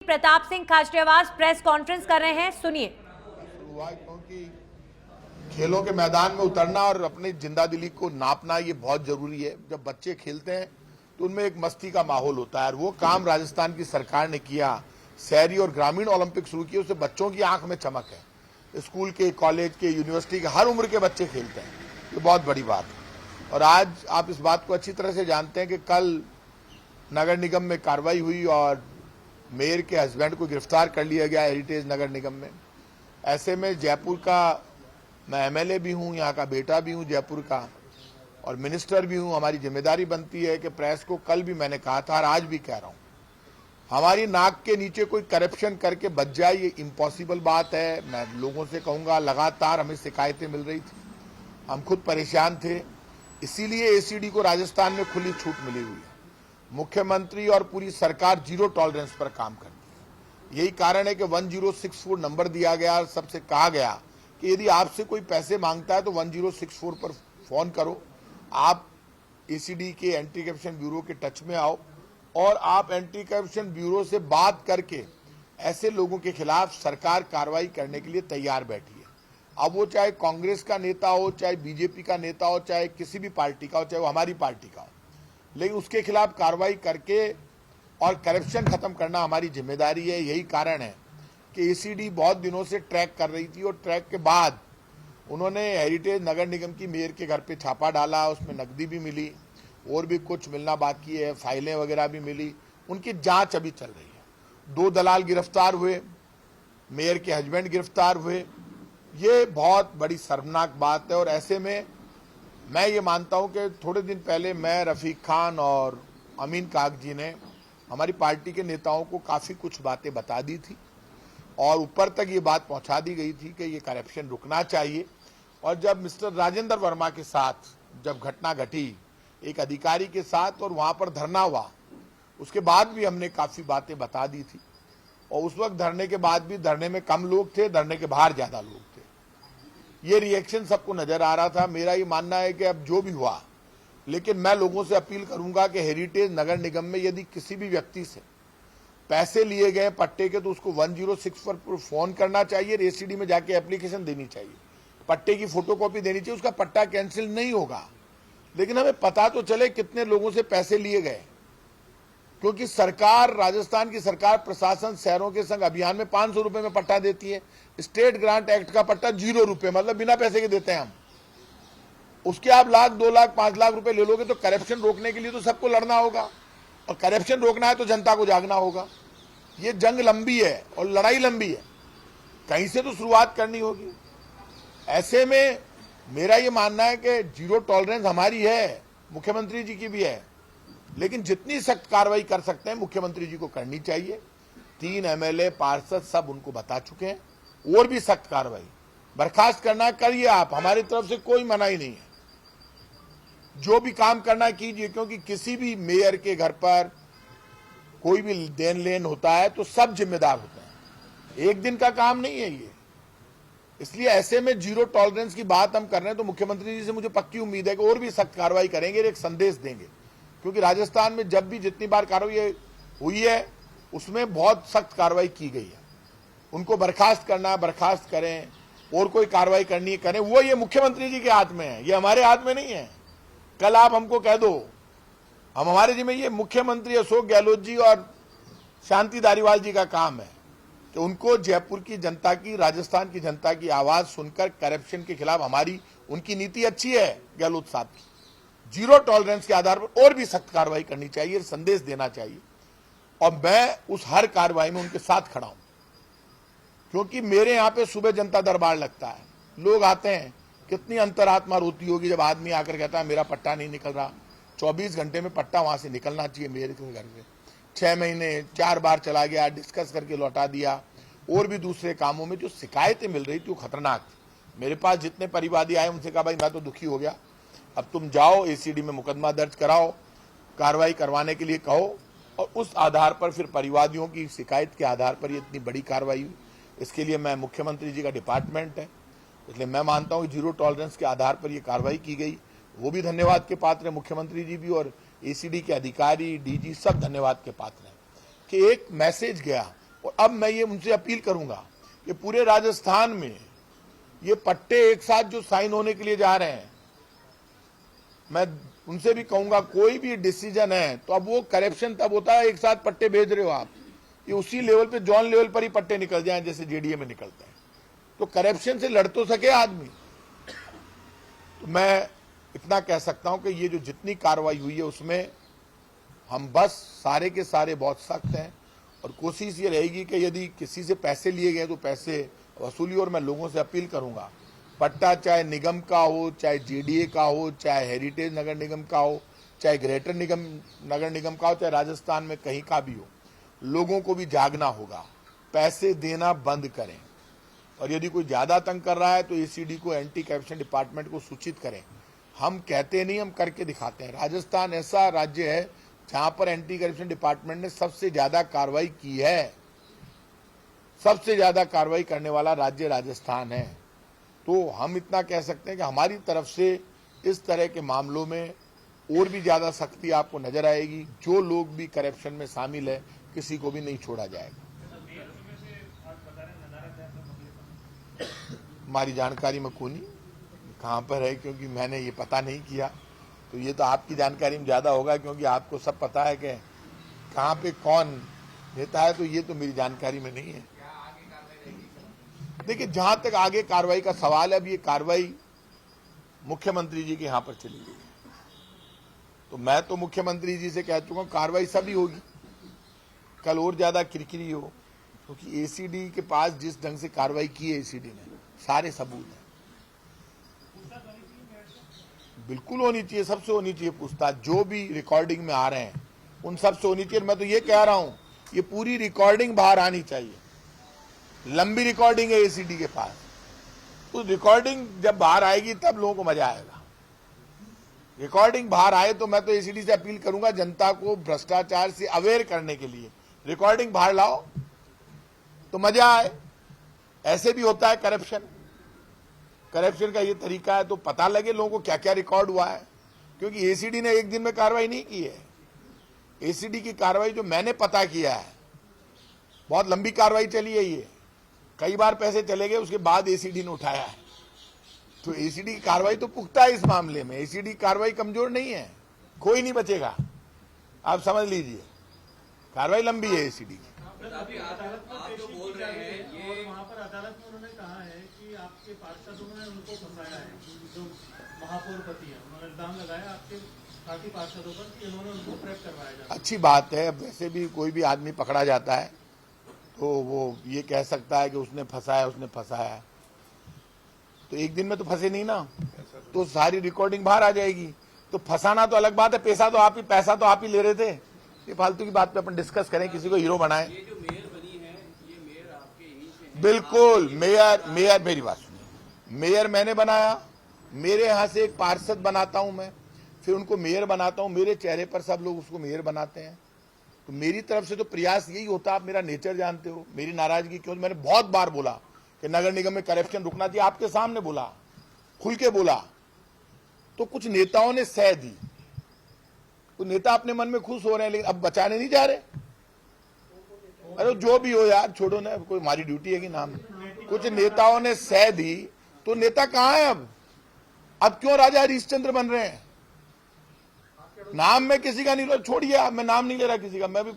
Pratap Singh Khachariyawas press conference कर रहे हैं, सुनिए। क्योंकि खेलों के मैदान में उतरना और अपनी जिंदा दिली को नापना ये बहुत जरूरी है। जब बच्चे खेलते हैं तो उनमें एक मस्ती का माहौल होता है और वो काम राजस्थान की सरकार ने किया। शहरी और ग्रामीण ओलंपिक शुरू किए, उससे बच्चों की आंख में चमक है। स्कूल के, कॉलेज के, यूनिवर्सिटी के हर उम्र के बच्चे खेलते हैं, ये बहुत बड़ी बात है। और आज आप इस बात को अच्छी तरह से जानते हैं कि कल नगर निगम में कार्रवाई हुई और मेयर के हस्बैंड को गिरफ्तार कर लिया गया हेरिटेज नगर निगम में। ऐसे में जयपुर का मैं एमएलए भी हूं, यहाँ का बेटा भी हूं जयपुर का, और मिनिस्टर भी हूं। हमारी जिम्मेदारी बनती है कि प्रेस को, कल भी मैंने कहा था और आज भी कह रहा हूं, हमारी नाक के नीचे कोई करप्शन करके बच जाए ये इम्पॉसिबल बात है। मैं लोगों से कहूंगा, लगातार हमें शिकायतें मिल रही थी, हम खुद परेशान थे, इसीलिए एसीडी को राजस्थान में खुली छूट मिली हुई है। मुख्यमंत्री और पूरी सरकार जीरो टॉलरेंस पर काम करती है। यही कारण है कि 1064 नंबर दिया गया और सबसे कहा गया कि यदि आपसे कोई पैसे मांगता है तो 1064 पर फोन करो। आप एसीडी के एंटी करप्शन ब्यूरो के टच में आओ और आप एंटी करप्शन ब्यूरो से बात करके ऐसे लोगों के खिलाफ सरकार कार्रवाई करने के लिए तैयार बैठी है। अब वो चाहे कांग्रेस का नेता हो, चाहे बीजेपी का नेता हो, चाहे किसी भी पार्टी का हो, चाहे वो हमारी पार्टी का हो, लेकिन उसके खिलाफ कार्रवाई करके और करप्शन खत्म करना हमारी जिम्मेदारी है। यही कारण है कि एसीडी बहुत दिनों से ट्रैक कर रही थी और ट्रैक के बाद उन्होंने हेरिटेज नगर निगम की मेयर के घर पे छापा डाला, उसमें नकदी भी मिली और भी कुछ मिलना बाकी है, फाइलें वगैरह भी मिली। उनकी जांच अभी चल रही है। 2 दलाल गिरफ्तार हुए, मेयर के हस्बैंड गिरफ्तार हुए, ये बहुत बड़ी शर्मनाक बात है। और ऐसे में मैं ये मानता हूं कि थोड़े दिन पहले मैं, रफीक खान और अमीन काक जी ने हमारी पार्टी के नेताओं को काफी कुछ बातें बता दी थी और ऊपर तक ये बात पहुंचा दी गई थी कि ये करप्शन रुकना चाहिए। और जब मिस्टर राजेंद्र वर्मा के साथ जब घटना घटी एक अधिकारी के साथ और वहां पर धरना हुआ, उसके बाद भी हमने काफी बातें बता दी थी। और उस वक्त धरने के बाद भी धरने में कम लोग थे, धरने के बाहर ज्यादा लोग थे। ये रिएक्शन सबको नजर आ रहा था। मेरा ये मानना है कि अब जो भी हुआ, लेकिन मैं लोगों से अपील करूंगा कि हेरिटेज नगर निगम में यदि किसी भी व्यक्ति से पैसे लिए गए पट्टे के तो उसको 106 पर फोन करना चाहिए, एसीडी में जाके एप्लीकेशन देनी चाहिए, पट्टे की फोटोकॉपी देनी चाहिए। उसका पट्टा कैंसिल नहीं होगा, लेकिन हमें पता तो चले कितने लोगों से पैसे लिए गए। क्योंकि सरकार, राजस्थान की सरकार, प्रशासन शहरों के संग अभियान में 500 रुपए में पट्टा देती है। स्टेट ग्रांट एक्ट का पट्टा 0 रुपए, मतलब बिना पैसे के देते हैं हम। उसके आप लाख, 2 लाख, 5 लाख रुपए ले लोगे तो करप्शन रोकने के लिए तो सबको लड़ना होगा, और करप्शन रोकना है तो जनता को जागना होगा। ये जंग लंबी है और लड़ाई लंबी है, कहीं से तो शुरुआत करनी होगी। ऐसे में मेरा ये मानना है कि जीरो टॉलरेंस हमारी है, मुख्यमंत्री जी की भी है, लेकिन जितनी सख्त कार्रवाई कर सकते हैं मुख्यमंत्री जी को करनी चाहिए। 3 एमएलए, पार्षद सब उनको बता चुके हैं, और भी सख्त कार्रवाई बर्खास्त करना करिए आप, हमारी तरफ से कोई मनाही नहीं है। जो भी काम करना कीजिए, क्योंकि किसी भी मेयर के घर पर कोई भी देन लेन होता है तो सब जिम्मेदार होते हैं, एक दिन का काम नहीं है ये। इसलिए ऐसे में जीरो टॉलरेंस की बात हम कर रहे हैं तो मुख्यमंत्री जी से मुझे पक्की उम्मीद है कि और भी सख्त कार्रवाई करेंगे, एक संदेश देंगे। क्योंकि राजस्थान में जब भी जितनी बार कार्रवाई हुई है उसमें बहुत सख्त कार्रवाई की गई है। उनको बर्खास्त करना है, बर्खास्त करें, और कोई कार्रवाई करनी है करें, वो ये मुख्यमंत्री जी के हाथ में है, ये हमारे हाथ में नहीं है। कल आप हमको कह दो, हम हमारे जिम्मे, ये मुख्यमंत्री अशोक गहलोत जी और शांति धारीवाल जी का काम है कि उनको जयपुर की जनता की, राजस्थान की जनता की आवाज सुनकर करप्शन के खिलाफ हमारी, उनकी नीति अच्छी है गहलोत साहब की, जीरो टॉलरेंस के आधार पर और भी सख्त कार्रवाई करनी चाहिए, संदेश देना चाहिए। और मैं उस हर कार्रवाई में उनके साथ खड़ा हूं, क्योंकि मेरे यहां पे सुबह जनता दरबार लगता है, लोग आते हैं, कितनी अंतरात्मा रोती होगी जब आदमी आकर कहता है मेरा पट्टा नहीं निकल रहा। 24 घंटे में पट्टा वहां से निकलना चाहिए मेरे घर से। 6 महीने 4 बार चला गया, डिस्कस करके लौटा दिया, और भी दूसरे कामों में जो शिकायतें मिल रही थी वो खतरनाक थी। मेरे पास जितने परिवादी आए उनसे कहा भाई मैं तो दुखी हो गया, अब तुम जाओ एसीडी में मुकदमा दर्ज कराओ, कार्रवाई करवाने के लिए कहो, और उस आधार पर फिर परिवादियों की शिकायत के आधार पर ये इतनी बड़ी कार्रवाई हुई। इसके लिए मैं, मुख्यमंत्री जी का डिपार्टमेंट है, इसलिए मैं मानता हूं कि जीरो टॉलरेंस के आधार पर ये कार्रवाई की गई, वो भी धन्यवाद के पात्र है, मुख्यमंत्री जी भी, और एसीडी के अधिकारी, डीजी सब धन्यवाद के पात्र हैं कि एक मैसेज गया और अब मैं ये उनसे अपील करूंगा कि पूरे राजस्थान में ये पट्टे एक साथ जो साइन होने के लिए जा रहे हैं, मैं उनसे भी कहूंगा कोई भी डिसीजन है तो अब वो करप्शन तब होता है एक साथ पट्टे भेज रहे हो आप, ये उसी लेवल पे जोन लेवल पर ही पट्टे निकल जाएं जैसे जेडीए में निकलते हैं, तो करप्शन से लड़ तो सके आदमी। तो मैं इतना कह सकता हूं कि ये जो जितनी कार्रवाई हुई है उसमें हम बस सारे के सारे बहुत सख्त हैं और कोशिश ये रहेगी कि यदि किसी से पैसे लिए गए तो पैसे वसूली, और मैं लोगों से अपील करूंगा पट्टा चाहे निगम का हो, चाहे जेडीए का हो, चाहे हेरिटेज नगर निगम का हो, चाहे ग्रेटर नगर निगम का हो, चाहे राजस्थान में कहीं का भी हो, लोगों को भी जागना होगा, पैसे देना बंद करें और यदि कोई ज्यादा तंग कर रहा है तो एसीडी को, एंटी करप्शन डिपार्टमेंट को सूचित करें। हम कहते नहीं, हम करके दिखाते हैं। राजस्थान ऐसा राज्य है जहां पर एंटी करप्शन डिपार्टमेंट ने सबसे ज्यादा कार्रवाई की है, सबसे ज्यादा कार्रवाई करने वाला राज्य राजस्थान है। तो हम इतना कह सकते हैं कि हमारी तरफ से इस तरह के मामलों में और भी ज्यादा सख्ती आपको नजर आएगी। जो लोग भी करप्शन में शामिल है किसी को भी नहीं छोड़ा जाएगा। हमारी जानकारी में कोई नहीं कहां पर है, क्योंकि मैंने ये पता नहीं किया, तो ये तो आपकी जानकारी में ज्यादा होगा क्योंकि आपको सब पता है कि कहां पे कौन नेता है, तो ये तो मेरी जानकारी में नहीं है। देखिए, जहां तक आगे कार्रवाई का सवाल है, अब ये कार्रवाई मुख्यमंत्री जी के यहां पर चली गई है, तो मैं तो मुख्यमंत्री जी से कह चुका हूं कार्रवाई सभी होगी, कल और ज्यादा किरकिरी हो, क्योंकि एसीडी के पास जिस ढंग से कार्रवाई की है एसीडी ने, सारे सबूत हैं। बिल्कुल होनी चाहिए, सबसे होनी चाहिए पूछताछ। जो भी रिकॉर्डिंग में आ रहे हैं उन सबसे होनी चाहिए। मैं तो ये कह रहा हूं ये पूरी रिकॉर्डिंग बाहर आनी चाहिए। लंबी रिकॉर्डिंग है एसीडी के पास, तो रिकॉर्डिंग जब बाहर आएगी तब लोगों को मजा आएगा। रिकॉर्डिंग बाहर आए तो मैं तो एसीडी से अपील करूंगा जनता को भ्रष्टाचार से अवेयर करने के लिए रिकॉर्डिंग बाहर लाओ तो मजा आए। ऐसे भी होता है करप्शन, करप्शन का ये तरीका है, तो पता लगे लोगों को क्या क्या रिकॉर्ड हुआ है, क्योंकि एसीडी ने एक दिन में कार्रवाई नहीं की है। एसीडी की कार्रवाई जो मैंने पता किया है, बहुत लंबी कार्रवाई चली है, ये कई बार पैसे चले गए, उसके बाद एसीडी ने उठाया है। तो एसीडी की कार्रवाई तो पुख्ता है इस मामले में, एसीडी की कार्रवाई कमजोर नहीं है, कोई नहीं बचेगा, आप समझ लीजिए, कार्रवाई लंबी है एसीडी की। अभी आप जो बोल रहे हैं ये वहाँ पर अदालत में उन्होंने कहा है कि आपके पार्षदों ने उनको फंसाया है, जो महापौरपति है, उन्होंने इल्जाम लगाया आपके पार्टी पार्षदों पर कि उन्होंने उनको प्रेप करवाया जाए। अच्छी बात है, वैसे भी कोई भी आदमी पकड़ा जाता है तो वो ये कह सकता है कि उसने फंसाया, उसने फंसाया, तो एक दिन में तो फंसे नहीं ना, तो सारी रिकॉर्डिंग बाहर आ जाएगी। तो फंसाना तो अलग बात है, पैसा तो आप ही ले रहे थे। ये फालतू की बात पे अपन डिस्कस करें, किसी को हीरो बनाएं। ये जो मेयर बनी है, ये मेयर आपके यहीं से है? बिल्कुल, मेयर मेरी बात सुनिए, मेयर मैंने बनाया, मेरे यहां से एक पार्षद बनाता हूं मैं, फिर उनको मेयर बनाता हूं, मेरे चेहरे पर सब लोग उसको मेयर बनाते हैं। तो मेरी तरफ से तो प्रयास यही होता, आप मेरा नेचर जानते हो, मेरी नाराजगी क्यों, मैंने बहुत बार बोला कि नगर निगम में करप्शन रुकना चाहिए, आपके सामने बोला, खुल के बोला, तो कुछ नेताओं ने सह दी, तो नेता अपने मन में खुश हो रहे हैं, लेकिन अब बचाने नहीं जा रहे। अरे जो भी हो यार, छोड़ो ना, कोई हमारी ड्यूटी है कि नाम, कुछ नेताओं ने सह दी, तो नेता कहां है अब क्यों राजा हरीशचंद्र बन रहे हैं? नाम में किसी का नहीं लो, छोड़िए, मैं नाम नहीं ले रहा किसी का, मैं भी